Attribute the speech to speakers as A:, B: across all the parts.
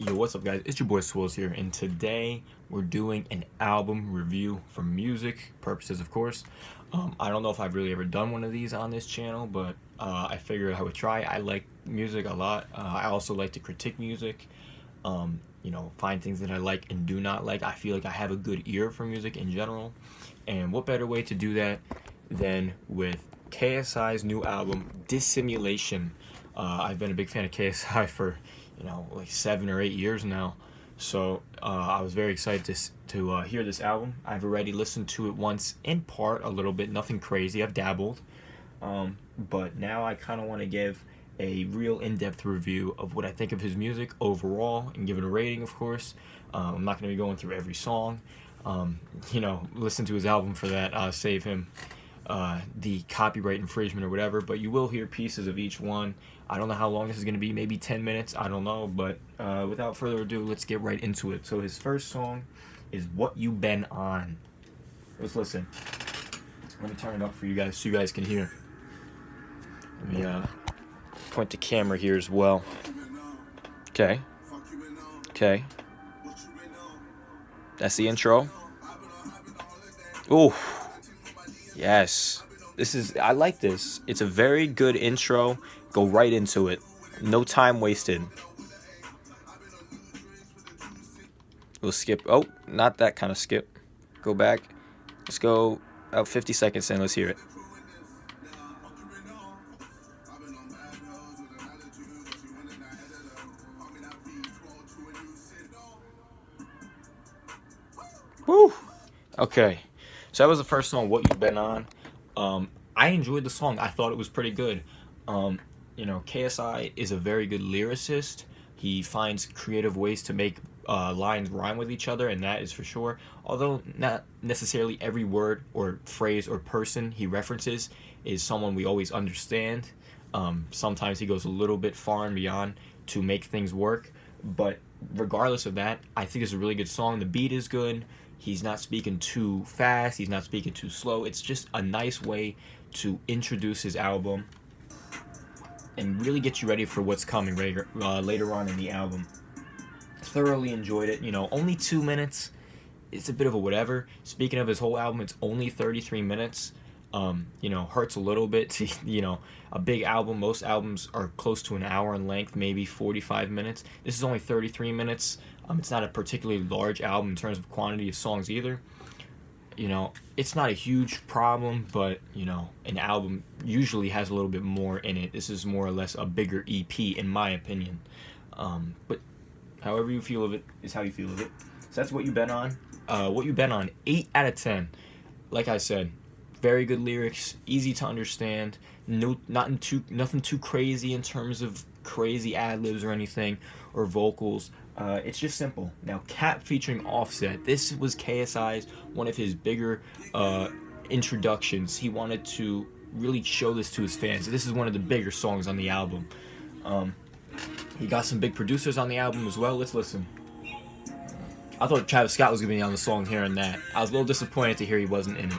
A: Yo, what's up, guys? It's your boy Swills here, and today we're doing an album review for music purposes, of course. I don't know if I've really ever done one of these on this channel, but I figured I would try. I like music a lot. I also like to critique music, find things that I like and do not like. I feel like I have a good ear for music in general, and what better way to do that than with KSI's new album, Dissimulation. I've been a big fan of KSI for like 7 or 8 years now. So I was very excited to hear this album. I've already listened to it once in part, a little bit, nothing crazy. I've dabbled, but now I kind of want to give a real in-depth review of what I think of his music overall and give it a rating, of course. I'm not going to be going through every song. Listen to his album for that. Save him the copyright infringement or whatever, but you will hear pieces of each one. I don't know how long this is going to be, maybe 10 minutes, I don't know, but without further ado, let's get right into it. So his first song is What You Been On. Let's listen. Let me turn it up for you guys so you guys can hear. Let me point the camera here as well. Okay. That's the intro. Ooh. Yes. I like this. It's a very good intro. Go right into it. No time wasted. We'll skip. Oh, not that kind of skip. Go back. Let's go about 50 seconds in. Let's hear it. Woo! Okay. So that was the first song, What You've Been On. I enjoyed the song. I thought it was pretty good. KSI is a very good lyricist. He finds creative ways to make lines rhyme with each other, and that is for sure. Although not necessarily every word or phrase or person he references is someone we always understand. Sometimes he goes a little bit far and beyond to make things work. But regardless of that, I think it's a really good song. The beat is good. He's not speaking too fast. He's not speaking too slow. It's just a nice way to introduce his album and really get you ready for what's coming later on in the album. Thoroughly enjoyed it. Only 2 minutes. It's a bit of a whatever. Speaking of his whole album, it's only 33 minutes. Hurts a little bit. A big album. Most albums are close to an hour in length, maybe 45 minutes. This is only 33 minutes. It's not a particularly large album in terms of quantity of songs either. It's not a huge problem, but, an album usually has a little bit more in it. This is more or less a bigger EP, in my opinion. But however you feel of it is how you feel of it. So that's What You Been On. What You Been On, 8 out of 10. Like I said, very good lyrics, easy to understand. Nothing too crazy in terms of crazy ad-libs or anything, or vocals. It's just simple. Now, Cap featuring Offset. This was KSI's, one of his bigger introductions. He wanted to really show this to his fans. This is one of the bigger songs on the album. He got some big producers on the album as well. Let's listen. I thought Travis Scott was going to be on the song here and that. I was a little disappointed to hear he wasn't in it.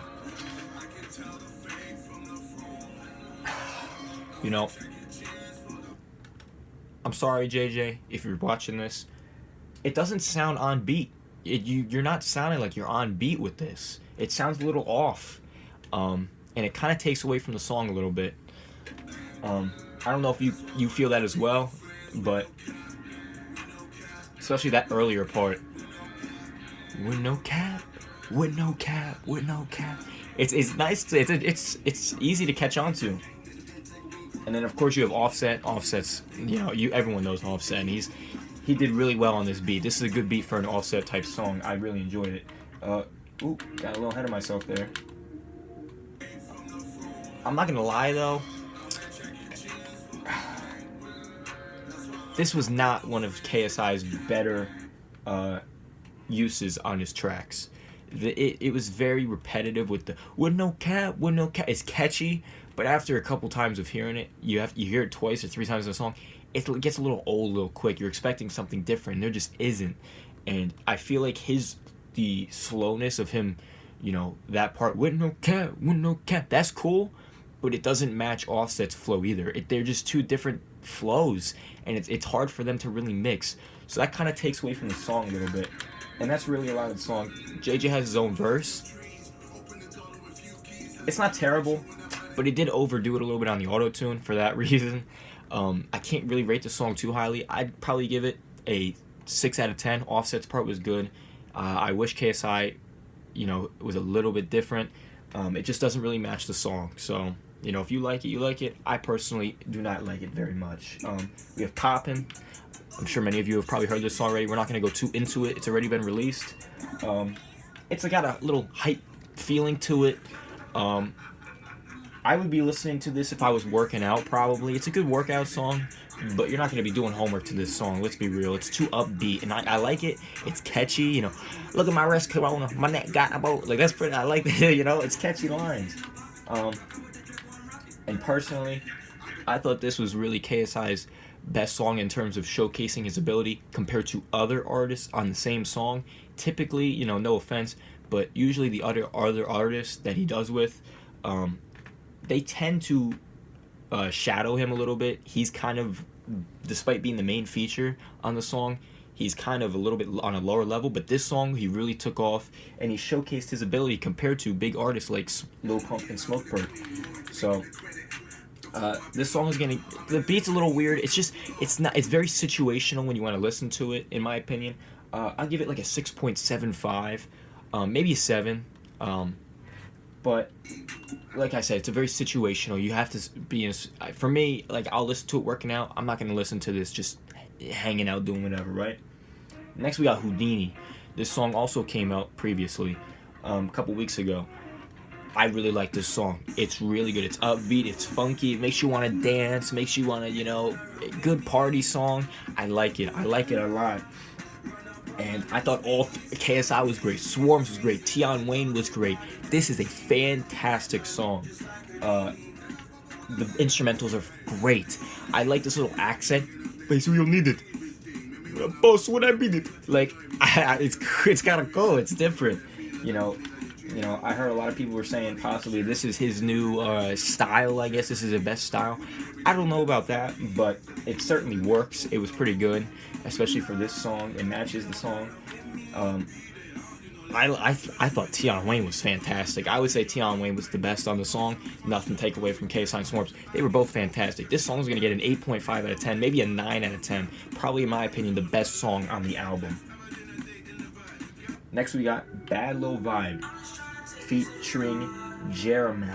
A: I'm sorry, JJ, if you're watching this. It doesn't sound on beat. You're not sounding like you're on beat with this. It sounds a little off, and it kind of takes away from the song a little bit. I don't know if you feel that as well, but especially that earlier part. With no cap, with no cap, with no cap. It's nice. It's easy to catch on to. And then of course you have Offset. Offset's everyone knows Offset, and he did really well on this beat. This is a good beat for an Offset type song. I really enjoyed it. Got a little ahead of myself there. I'm not gonna lie though. This was not one of KSI's better uses on his tracks. It was very repetitive with no cap, with no cap. It's catchy, but after a couple times of hearing it, you hear it twice or 3 times in a song, it gets a little old, a little quick. You're expecting something different, and there just isn't. And I feel like the slowness of him, that part with no cap, that's cool, but it doesn't match Offset's flow either. They're just two different flows, and it's hard for them to really mix. so that kind of takes away from the song a little bit, and that's really a lot of the song. JJ has his own verse. It's not terrible, but he did overdo it a little bit on the auto tune for that reason. I can't really rate the song too highly. I'd probably give it a 6 out of 10. Offset's part was good. I wish KSI, was a little bit different. It just doesn't really match the song. So, if you like it, you like it. I personally do not like it very much. We have Poppin'. I'm sure many of you have probably heard this song already. We're not going to go too into it. It's already been released. It's got a little hype feeling to it. I would be listening to this if I was working out, probably. It's a good workout song, but you're not going to be doing homework to this song. Let's be real. It's too upbeat, and I like it. It's catchy, Look at my wrist, corona, my neck got about. Like, that's pretty, I like it, It's catchy lines. And personally, I thought this was really KSI's best song in terms of showcasing his ability compared to other artists on the same song. Typically, no offense, but usually the other artists that he does with, they tend to shadow him a little bit. He's kind of, despite being the main feature on the song, he's kind of a little bit on a lower level. But this song, he really took off, and he showcased his ability compared to big artists like Lil Pump and Smokepurpp. So this song is the beat's a little weird. It's very situational when you want to listen to it, in my opinion. I'll give it like a 6.75, maybe a 7. But like I said, it's a very situational. You have to be for me, like, I'll listen to it working out. I'm not going to listen to this just hanging out doing whatever, right? Next we got Houdini. This song also came out previously, a couple weeks ago. I really like this song. It's really good. It's upbeat, it's funky, it makes you want to dance, makes you want to, good party song. I like it a lot. And I thought all KSI was great, Swarms was great, Tion Wayne was great. This is a fantastic song. The instrumentals are great. I like this little accent. But you need it. Boss, when I beat it. Like, it's gotta go. It's different. I heard a lot of people were saying possibly this is his new style. I guess this is his best style. I don't know about that, but it certainly works. It was pretty good, especially for this song. It matches the song. I thought Tion Wayne was fantastic. I would say Tion Wayne was the best on the song. Nothing to take away from KSI and Swarms. They were both fantastic. This song is going to get an 8.5 out of 10, maybe a 9 out of 10. Probably, in my opinion, the best song on the album. Next, we got Bad Little Vibe featuring Jeremy.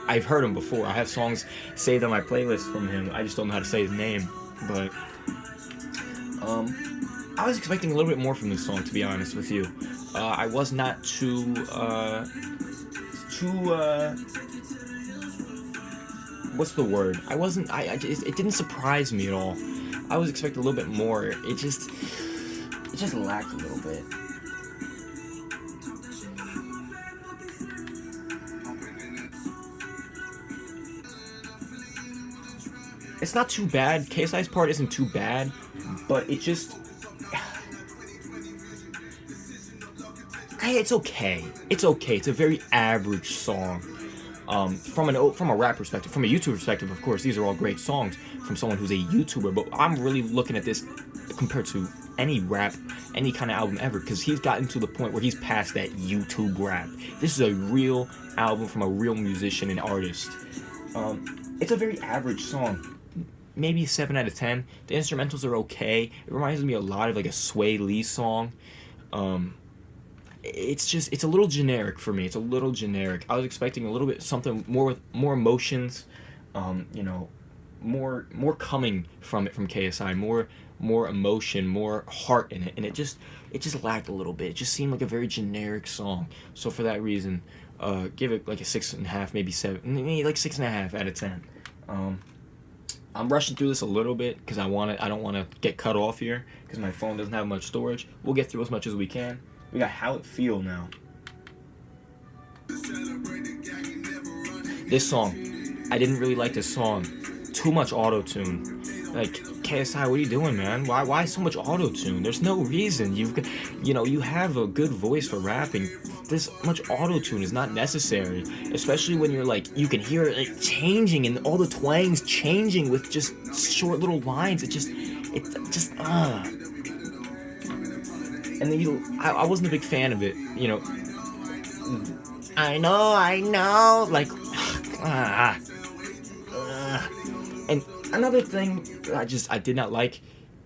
A: I've heard him before. I have songs saved on my playlist from him. I just don't know how to say his name. But I was expecting a little bit more from this song, to be honest with you. I was not too what's the word? It didn't surprise me at all. I was expecting a little bit more. It just lacked a little bit. It's not too bad. KSI's part isn't too bad, but it just... It's okay. It's okay. It's a very average song. From a rap perspective, from a YouTube perspective, of course, these are all great songs from someone who's a YouTuber, but I'm really looking at this compared to any rap, any kind of album ever, because he's gotten to the point where he's past that YouTube rap. This is a real album from a real musician and artist. It's a very average song. Maybe 7 out of 10. The instrumentals are okay. It reminds me a lot of like a Sway Lee song. It's a little generic for me. It's a little generic. I was expecting a little bit something more with more emotions, more coming from it from KSI, more emotion, more heart in it, and it just lacked a little bit. It just seemed like a very generic song. So for that reason, give it like a 6.5, maybe 7, maybe like 6.5 out of 10. I'm rushing through this a little bit because I don't want to get cut off here because my phone doesn't have much storage. We'll get through as much as we can. We got How It Feel now. This song, I didn't really like this song. Too much auto-tune. Like, KSI, what are you doing, man? Why so much auto-tune? There's no reason. You have a good voice for rapping. This much auto-tune is not necessary, especially when you're like, you can hear it like changing and all the twangs changing with just short little lines. It's just And then I wasn't a big fan of it. I know, like, and another thing I did not like,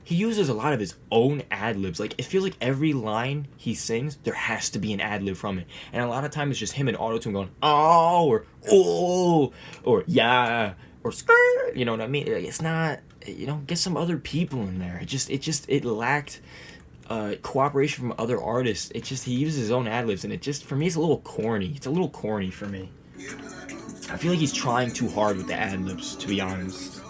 A: he uses a lot of his own ad-libs. Like, it feels like every line he sings, there has to be an ad-lib from it. And a lot of times it's just him and auto-tune going, oh, or oh, or yeah, or skirt, you know what I mean? It's not, get some other people in there. It lacked cooperation from other artists. He uses his own ad-libs, and for me, it's a little corny. It's a little corny for me. I feel like he's trying too hard with the ad-libs, to be honest.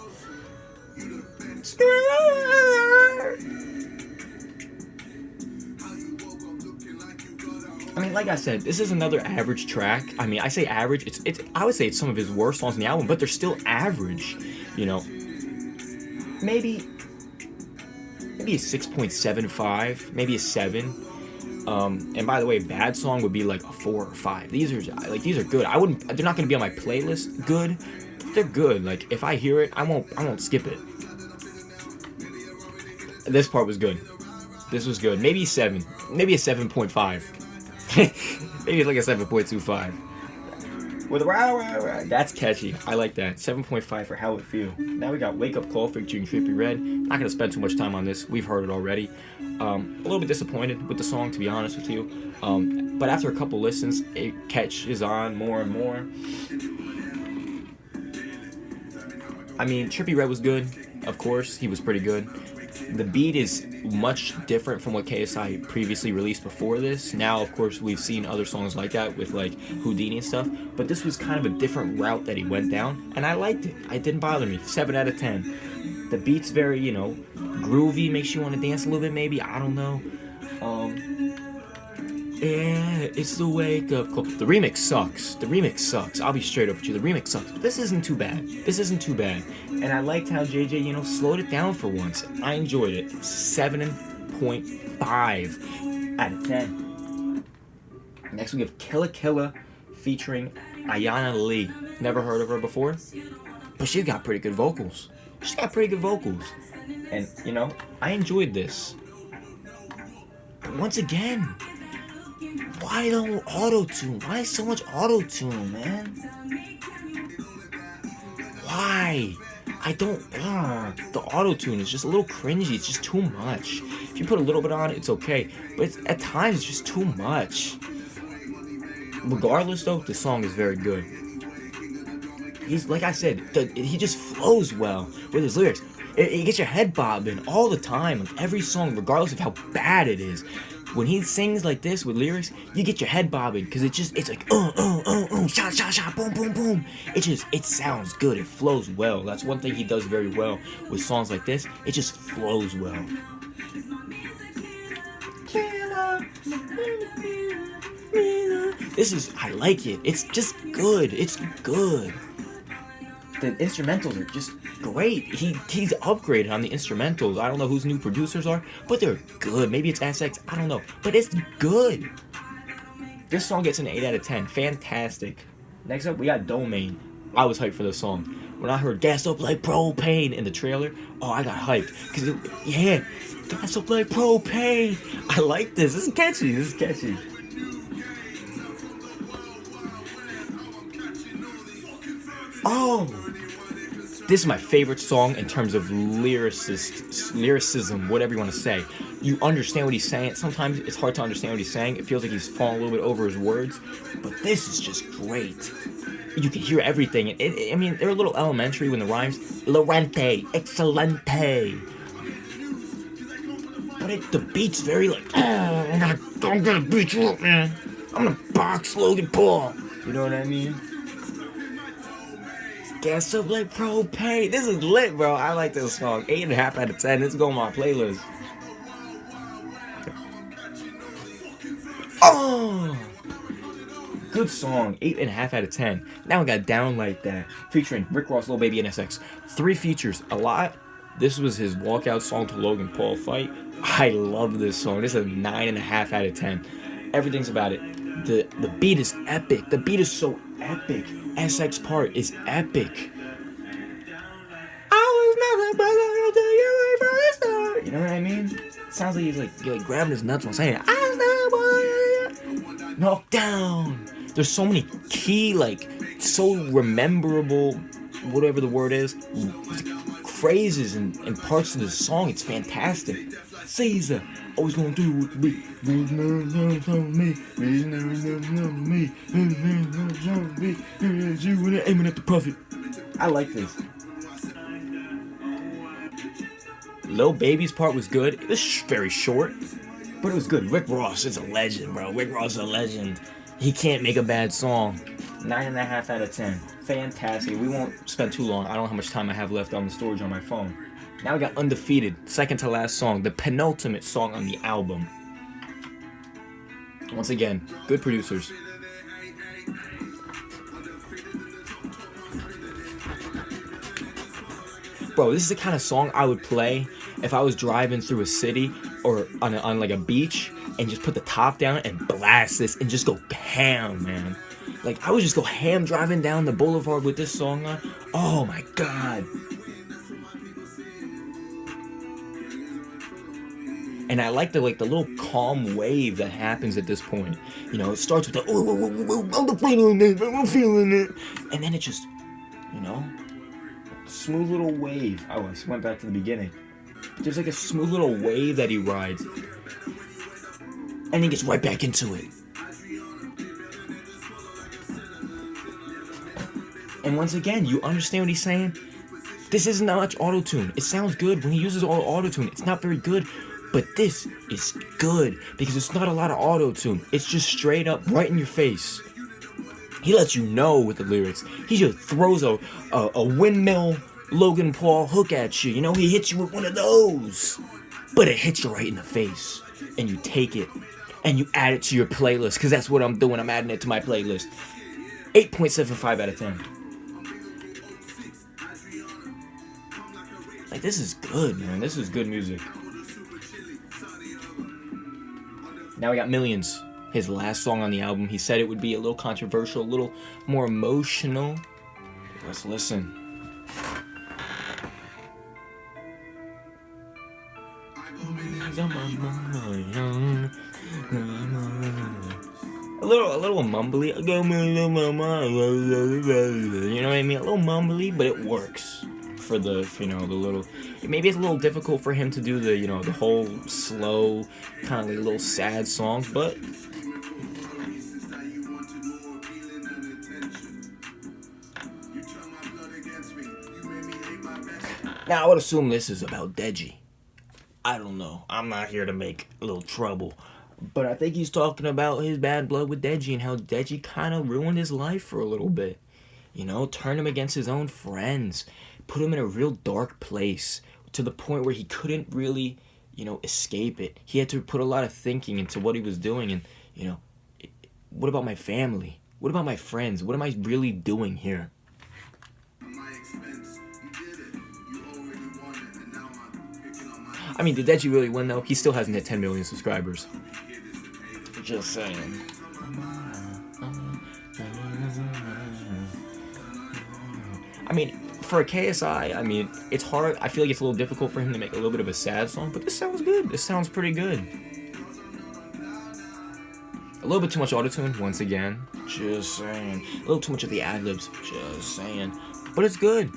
A: I mean, like I said, this is another average track. I mean, I say average. I would say it's some of his worst songs in the album, but they're still average. Maybe a 6.75, maybe a 7. And by the way, bad song would be like a 4 or 5. These are good. They're not gonna be on my playlist. Good, they're good. Like, if I hear it, I won't skip it. This part was good. This was good. Maybe 7. Maybe a 7.5. Maybe it's like a 7.25. With that's catchy. I like that. 7.5 for How It Feel. Now we got Wake Up Call featuring Trippie Redd. Not gonna spend too much time on this. We've heard it already. A little bit disappointed with the song, to be honest with you. But after a couple listens, it catches on more and more. I mean, Trippie Redd was good. Of course, he was pretty good. The beat is much different from what KSI previously released before this. Now, of course, we've seen other songs like that with like Houdini and stuff, but this was kind of a different route that he went down, and I liked it. It didn't bother me. 7 out of 10. The beat's very, groovy, makes you want to dance a little bit, maybe. I don't know. Yeah, it's the wake up call. The remix sucks. I'll be straight up with you. The remix sucks. But this isn't too bad. And I liked how JJ, slowed it down for once. I enjoyed it. 7.5 out of 10. Next we have Killa Killa featuring Ayana Lee. Never heard of her before, but she's got pretty good vocals. And, I enjoyed this. But once again, why don't auto-tune? Why so much auto-tune, man? Why? I don't... the auto-tune is just a little cringy. It's just too much. If you put a little bit on it, it's okay. But at times, it's just too much. Regardless, though, the song is very good. He's, like I said, he just flows well with his lyrics. It gets your head bobbing all the time. Like every song, regardless of how bad it is. When he sings like this with lyrics, you get your head bobbing because it's like shot, shot, shot, boom, boom, boom. It sounds good. It flows well. That's one thing he does very well with songs like this. It just flows well. I like it. It's just good. It's good. The instrumentals are just great. He's upgraded on the instrumentals. I don't know whose new producers are, but they're good. Maybe it's SX. I don't know, but it's good. This song gets an 8 out of 10. Fantastic. Next up, we got Domain. I was hyped for this song. When I heard Gas Up Like Propane in the trailer, I got hyped. Because, Gas Up Like Propane. I like this. This is catchy. This is my favorite song in terms of lyricism, whatever you want to say. You understand what he's saying. Sometimes it's hard to understand what he's saying. It feels like he's falling a little bit over his words. But this is just great. You can hear everything. They're a little elementary when the rhymes. Lorente, excelente. But the beat's very like, I'm gonna beat you up, man. I'm gonna box Logan Paul. You know what I mean? Gas Up Like Propane. This is lit, bro. I like this song. 8.5 out of 10. This is going on my playlist. Good song. 8.5 out of 10. Now we got Down Like That, featuring Rick Ross, Lil Baby, and SX. 3 features. A lot. This was his walkout song to Logan Paul fight. I love this song. This is a 9.5 out of 10. Everything's about it. The beat is epic. The beat is so epic. SX part is epic. I was never better than you from the You know what I mean? It sounds like he's like grabbing his nuts while saying, knock down. There's so many key, like, so rememberable, whatever the word is, phrases and parts of the song. It's fantastic. Caesar, always gonna do what me. Aiming at the prophet. I like this. Lil Baby's part was good. It was very short, but it was good. Rick Ross is a legend, bro. Rick Ross is a legend. He can't make a bad song. 9.5 out of 10. Fantastic. We won't spend too long. I don't know how much time I have left on the storage on my phone. Now we got Undefeated, second to last song, the penultimate song on the album. Once again, good producers. Bro, this is the kind of song I would play if I was driving through a city or on like a beach and just put the top down and blast this and just go ham, man. Like, I would just go ham driving down the boulevard with this song on. Oh my god. And I like the little calm wave that happens at this point. You know, it starts with the I'm feeling it, I'm feeling it, and then it just, you know, smooth little wave. Oh, I went back to the beginning. There's like a smooth little wave that he rides, and he gets right back into it. And once again, you understand what he's saying? This isn't that much auto-tune. It sounds good when he uses all auto-tune. It's not very good. But this is good because it's not a lot of auto-tune. It's just straight up right in your face. He lets you know with the lyrics. He just throws a windmill Logan Paul hook at you. You know, he hits you with one of those. But it hits you right in the face. And you take it. And you add it to your playlist. Because that's what I'm doing. I'm adding it to my playlist. 8.75 out of 10. Like, this is good, man. This is good music. Now we got Millions, his last song on the album. He said it would be a little controversial, a little more emotional. Let's listen. A little mumbly. You know what I mean? A little mumbly, but it works for the little. Maybe it's a little difficult for him to do the whole slow, kind of like little sad songs, but now I would assume this is about Deji. I don't know. I'm not here to make a little trouble, but I think he's talking about his bad blood with Deji and how Deji kind of ruined his life for a little bit. You know, turned him against his own friends, put him in a real dark place to the point where he couldn't really, escape it. He had to put a lot of thinking into what he was doing and, what about my family? What about my friends? What am I really doing here? I mean, did Deji really win, though? He still hasn't hit 10 million subscribers. Just saying. I mean, for a KSI, I mean, it's hard. I feel like it's a little difficult for him to make a little bit of a sad song, but this sounds good. This sounds pretty good. A little bit too much autotune, once again. Just saying. A little too much of the ad-libs. Just saying. But it's good.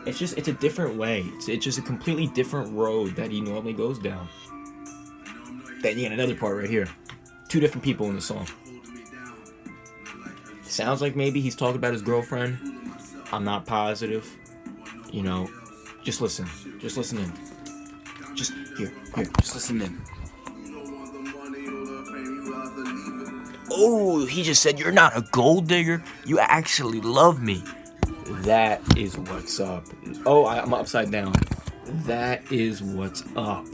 A: It's a different way. It's just a completely different road that he normally goes down. Then you get another part right here. Two different people in the song. Sounds like maybe he's talking about his girlfriend. I'm not positive. Just listen. Just listen in. Just here, just listen in. Oh, he just said, "You're not a gold digger. You actually love me." That is what's up. Oh, I'm upside down. That is what's up.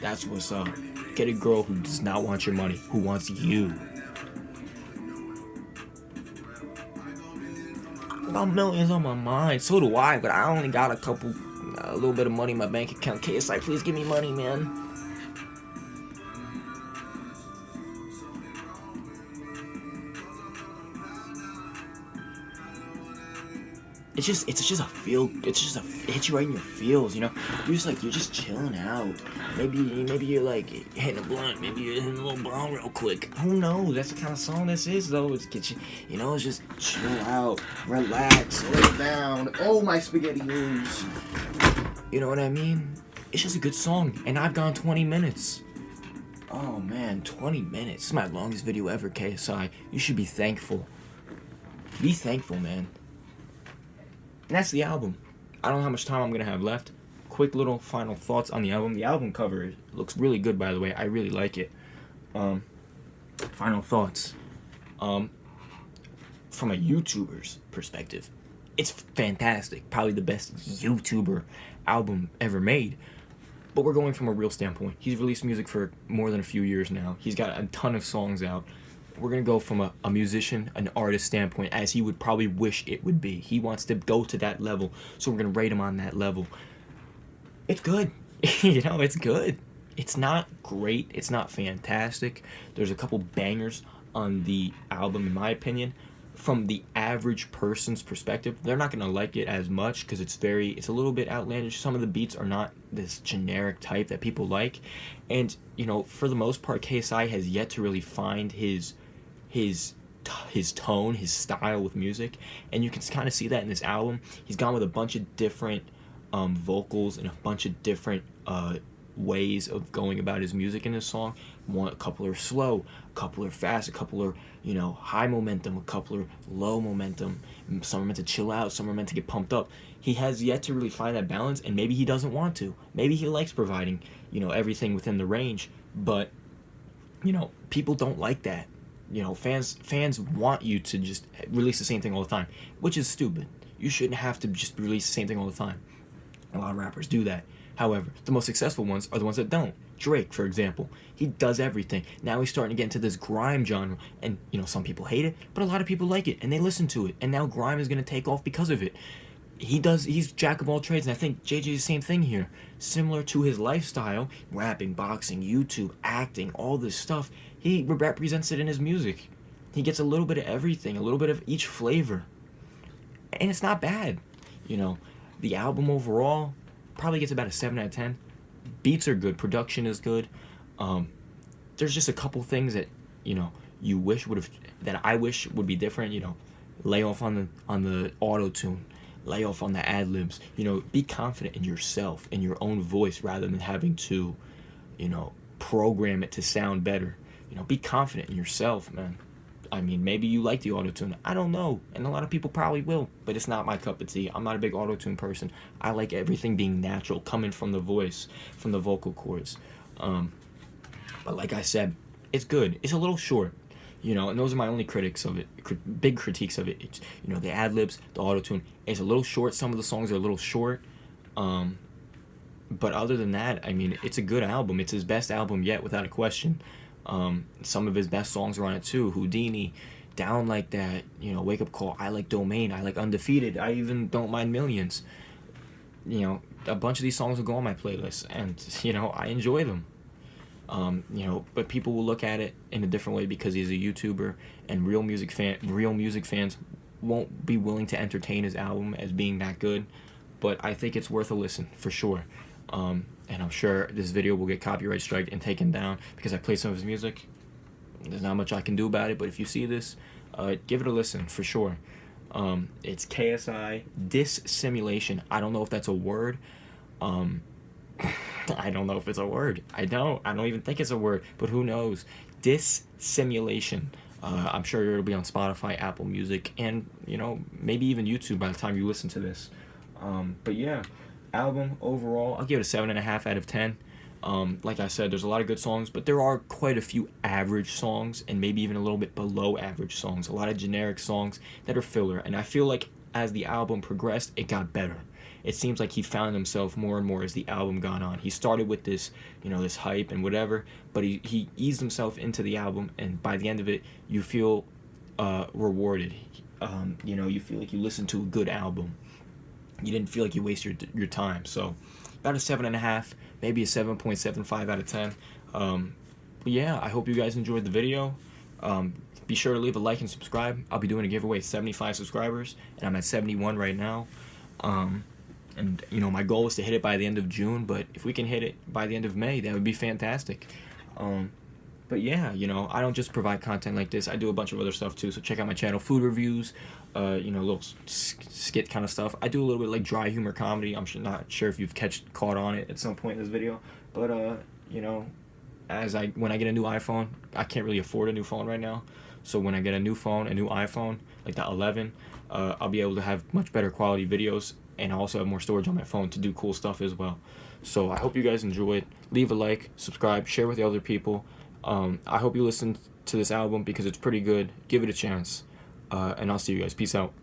A: That's what's up. Get a girl who does not want your money, who wants you. I got millions on my mind. So do I, but I only got a little bit of money in my bank account. KSI, please give me money, man. it's just a feel. It's just it hits you right in your feels. You know, you're just chilling out. Maybe you're like hitting a blunt. Maybe you're hitting a little blunt real quick. Who knows? That's the kind of song this is, though. It's get you. You know, it's just chill out, relax, lay down. Oh, my spaghettios. You know what I mean? It's just a good song, and I've gone 20 minutes. Oh man, 20 minutes. This is my longest video ever, KSI. You should be thankful. Be thankful, man. And that's the album. I don't know how much time I'm gonna have left. Quick little final thoughts on the album. The album cover looks really good, by the way. I really like it. Final thoughts. From a YouTuber's perspective, it's fantastic. Probably the best YouTuber album ever made. But we're going from a real standpoint. He's released music for more than a few years now. He's got a ton of songs out. We're going to go from a musician, an artist standpoint, as he would probably wish it would be. He wants to go to that level, so we're going to rate him on that level. It's good. You know, it's good. It's not great. It's not fantastic. There's a couple bangers on the album, in my opinion. From the average person's perspective, they're not going to like it as much because it's a little bit outlandish. Some of the beats are not this generic type that people like. And, you know, for the most part, KSI has yet to really find his tone, his style with music. And you can kind of see that in this album. He's gone with a bunch of different vocals and a bunch of different ways of going about his music in this song. A couple are slow, a couple are fast, a couple are, you know, high momentum, a couple are low momentum. Some are meant to chill out, some are meant to get pumped up. He has yet to really find that balance, and maybe he doesn't want to. Maybe he likes providing, you know, everything within the range, but, you know, people don't like that. You know, fans want you to just release the same thing all the time, which is stupid. You shouldn't have to just release the same thing all the time. A lot of rappers do that. However, the most successful ones are the ones that don't. Drake, for example, he does everything. Now he's starting to get into this grime genre, and you know, some people hate it, but a lot of people like it, and they listen to it, and now grime is going to take off because of it. He's jack of all trades, and I think JJ is the same thing here. Similar to his lifestyle, rapping, boxing, YouTube, acting, all this stuff, he represents it in his music. He gets a little bit of everything, a little bit of each flavor, and it's not bad. You know, the album overall probably gets about a 7 out of 10. Beats are good, production is good. There's just a couple things that, you know, that I wish would be different. You know, lay off on the auto tune, lay off on the ad libs. You know, be confident in yourself, in your own voice, rather than having to, you know, program it to sound better. You know, be confident in yourself, man. I mean, maybe you like the auto-tune. I don't know. And a lot of people probably will. But it's not my cup of tea. I'm not a big auto-tune person. I like everything being natural, coming from the voice, from the vocal cords. But like I said, it's good. It's a little short. You know, and those are my only critics of it. Big critiques of it. It's, you know, the ad-libs, the auto-tune. It's a little short. Some of the songs are a little short. But other than that, I mean, it's a good album. It's his best album yet, without a question. Some of his best songs are on it too. Houdini, Down Like That, you know, Wake Up Call, I Like Domain, I Like Undefeated, I even Don't Mind Millions. You know, a bunch of these songs will go on my playlist, and, you know, I enjoy them. You know, but people will look at it in a different way because he's a YouTuber, and real music fans won't be willing to entertain his album as being that good. But I think it's worth a listen, for sure. And I'm sure this video will get copyright striked and taken down because I played some of his music. There's not much I can do about it, but if you see this, give it a listen, for sure. It's KSI Dissimulation. I don't know if that's a word. I don't know if it's a word. I don't even think it's a word, but who knows? Dissimulation. I'm sure it'll be on Spotify, Apple Music, and, you know, maybe even YouTube by the time you listen to this. But yeah. Album overall, I'll give it a 7.5 out of 10. Like I said, there's a lot of good songs, but there are quite a few average songs and maybe even a little bit below average songs. A lot of generic songs that are filler, and I feel like as the album progressed, it got better. It seems like he found himself more and more as the album gone on. He started with this, you know, this hype and whatever, but he eased himself into the album, and by the end of it, you feel rewarded. You know, you feel like you listened to a good album. You didn't feel like you wasted your time. So about a 7.5, maybe a 7.75 out of 10. But yeah, I hope you guys enjoyed the video. be sure to leave a like and subscribe. I'll be doing a giveaway at 75 subscribers, and I'm at 71 right now. And you know, my goal is to hit it by the end of June, but if we can hit it by the end of May, that would be fantastic. But yeah, you know, I don't just provide content like this. I do a bunch of other stuff too. So check out my channel, food reviews, you know, little skit kind of stuff. I do a little bit like dry humor comedy. I'm not sure if you've caught on it at some point in this video, but you know, when I get a new iPhone, I can't really afford a new phone right now. So when I get a new phone, a new iPhone, like the 11, I'll be able to have much better quality videos, and I also have more storage on my phone to do cool stuff as well. So I hope you guys enjoy it. Leave a like, subscribe, share with the other people. I hope you listen to this album because it's pretty good. Give it a chance. And I'll see you guys. Peace out.